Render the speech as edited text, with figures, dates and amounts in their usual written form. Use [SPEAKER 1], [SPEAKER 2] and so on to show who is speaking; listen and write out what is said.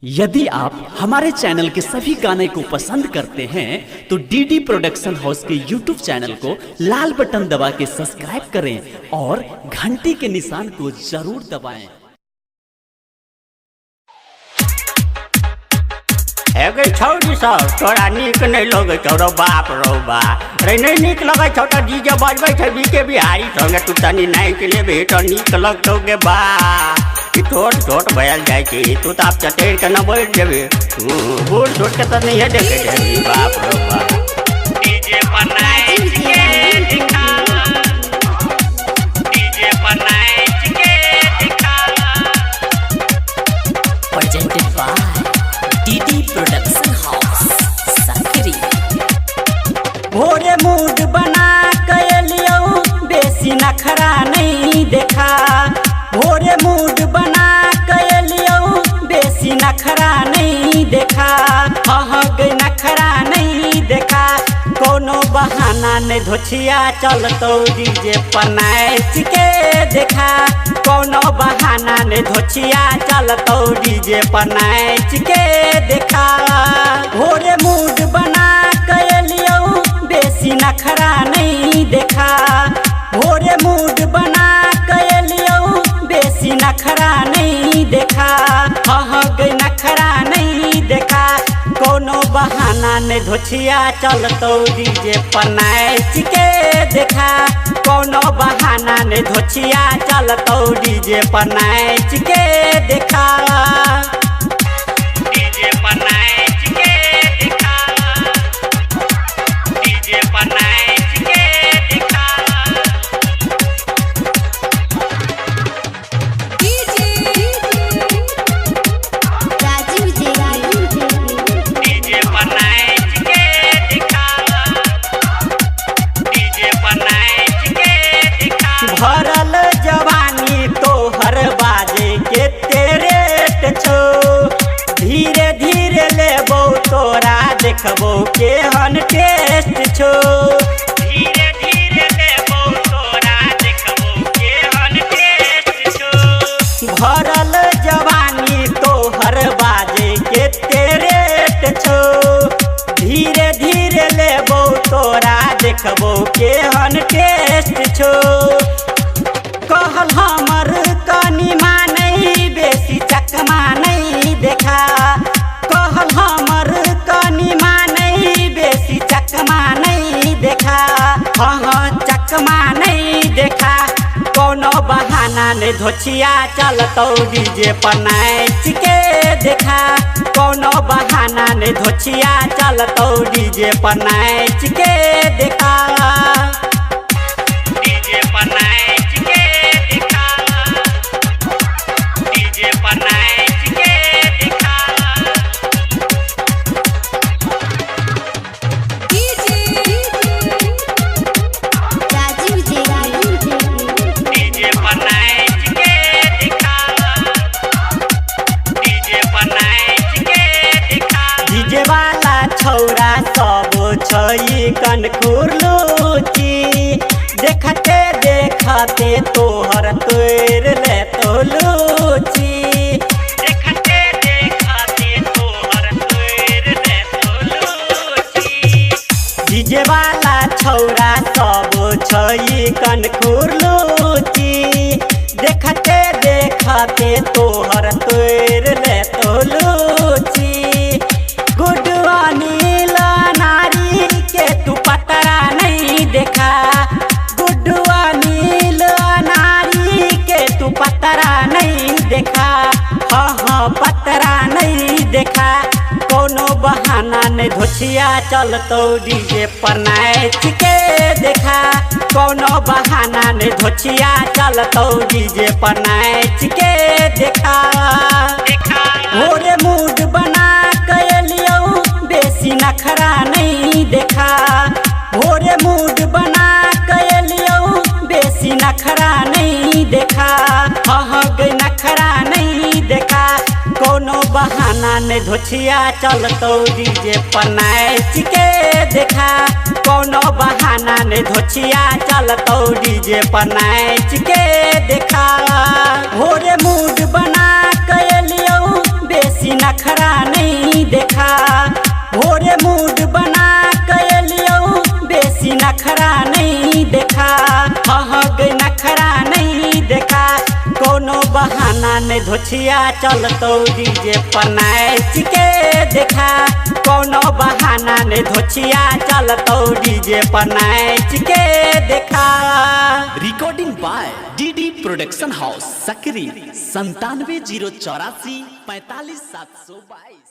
[SPEAKER 1] यदि आप हमारे चैनल के सभी गाने को पसंद करते हैं तो डीडी प्रोडक्शन हाउस के यूट्यूब चैनल को लाल बटन दबा के सब्सक्राइब करें और घंटी के निशान को जरूर दबाएं।
[SPEAKER 2] एगे छौरी सब तोरा नीक नहीं लगे छौ बाप रो बा रे नहीं नीक लगे छौ तो डीजे बजबै छै बीके बिहारी संगे तू तनी नहीं के लेबे तो नीक लगतौ गे बा कि छोट छोट भयल जाय छी तू तो आप चटेर के न बैठ जेबे बूढ़ छोट के तो नहीं देखे जेबी बाप रो बा डीजे बनाए के दिखा डीजे बनाए के दिखा
[SPEAKER 1] presented by DD production house Sakri.
[SPEAKER 2] भोरे मूड बना के लियो बेसी नखरा नहीं देखा भोरे मूड बना के लियो बेसी नखरा नहीं देखा हाँ गई नखरा नहीं देखा कोनो बहाना नहीं धोछिया चलतो डीजे पर नाच के देखा कोनो बहाना नहीं धोछिया चलतो डीजे पर नाच के देखा भोरे मूड बना के लियो बेसी नखरा नहीं देखा भोरे मूड बना के लियो बेसी नखरा नहीं देखा हाँ गई नखरा नहीं देखा कोनो बहाना नहीं धोछिया चलतो डीजे पर नाच के देखा कोनो बहाना नहीं धोछिया चलतो डीजे पर नाच के देखा डीजे पर नाच के देखा डीजे पर नाच के देखा डीजे पर नाच के दिखा डीजे पर नाच के दिखा भरल जवानी तोहर बाजे के तेरे छो धीरे धीरे लेबो तोरा देखबो केहन टेस्ट छो धीरे धीरे लेबो तोरा देखबो केहन टेस्ट छो भरल जवानी तोहर बाजे के तेरे छो धीरे धीरे लेबो तोरा देखबो केहन टेस्ट छो कहल हमर कनी मानै बेसी चकमा नहीं देखा कहल हमर कनी मानै बेसी चकमा नहीं देखा हाँ चकमा नहीं देखा कोनो बहाना नहीं धोछिया चलतो डीजे पर नाच के देखा कोनो बहाना नहीं धोछिया चलतो डीजे पर नाच के देखा डीजे पर नाच के देखा डीजे पर नाच के देखा डीजे पर नाच के देखा डीजे पर नाच के देखा डीजे वाला छौरा सब छई कनखुर लूची देखते देखते तोहर तोर ले तो लूची देखते देखते तोहर तोर ले तो लूची डीजे वाला छौरा सब छई कनखुर लूची देखते देखते तोहर तोर ले तो लूची गुडवा नीला नारी के तू पतरा नहीं देखा गुडवा नीला नारी के तू पतरा नहीं देखा हाँ पतरा नहीं देखा कोनो बहाना नहीं धोछिया चलतो डीजे पर नाच के देखा कोनो बहाना नहीं धोछिया चलतो डीजे पर नाच के देखा भोरे मूड बना के लियो बेसी नखरा नहीं देखा भोरे मूड बना के लियो बेसी नखरा नहीं देखा हाँ गई नखरा नहीं देखा कोनो बहाना नहीं धोछिया चलतो डीजे पर नाच के देखा कोनो बहाना नहीं धोछिया चलतो डीजे पर नाच के देखा भोरे मूड बना के लियो बेसी बेसी नखरा नहीं देखा। भोरे मूड बना के लियो बेसी नखरा नहीं देखा। हाँ गई नखरा नहीं देखा। कोनो बहाना नहीं धोछिया चलतो डीजे पर नाच के देखा। कोनो बहाना नहीं धोछिया चलतो डीजे पर नाच के देखा।
[SPEAKER 1] Recording by DD production house Sakri 97 084 45 722।